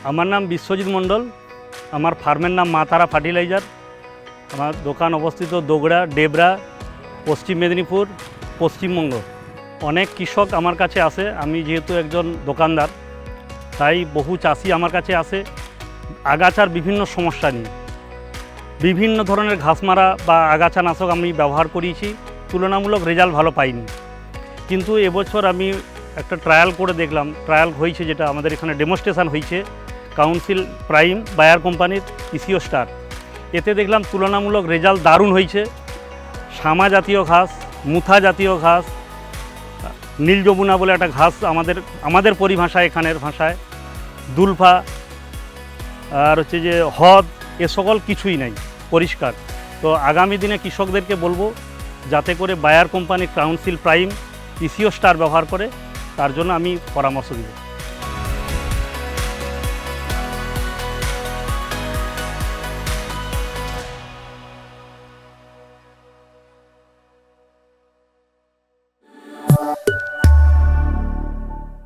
আমার নাম বিশ্বজিৎ মণ্ডল। আমার ফার্মের নাম মা তারা ফার্টিলাইজার। আমার দোকান অবস্থিত দোগড়া, ডেবরা, পশ্চিম মেদিনীপুর, পশ্চিমবঙ্গ। অনেক কৃষক আমার কাছে আসে। আমি যেহেতু একজন দোকানদার, তাই বহু চাষি আমার কাছে আসে আগাছার বিভিন্ন সমস্যা নিয়ে। বিভিন্ন ধরনের ঘাস মারা বা আগাছা নাশক আমি ব্যবহার করেছি, তুলনামূলক রেজাল্ট ভালো পাইনি। কিন্তু এবছর আমি একটা ট্রায়াল করে দেখলাম, ট্রায়াল হয়েছে যেটা আমাদের এখানে ডেমনস্ট্রেশন হয়েছে কাউন্সিল প্রাইম বায়ার কোম্পানির ইসিও স্টার। এতে দেখলাম তুলনামূলক রেজাল্ট দারুণ হয়েছে। শামা জাতীয় ঘাস, মুথা জাতীয় ঘাস, নীল যমুনা বলে একটা ঘাস আমাদের পরিভাষায়, এখানের ভাষায় দুলফা, আর হচ্ছে যে হদ, এ সকল কিছুই নাই, পরিষ্কার। তো আগামী দিনে কৃষকদেরকে বলবো যাতে করে বায়ার কোম্পানির কাউন্সিল প্রাইম ইসিও স্টার ব্যবহার করে, তার জন্য আমি পরামর্শ দিব।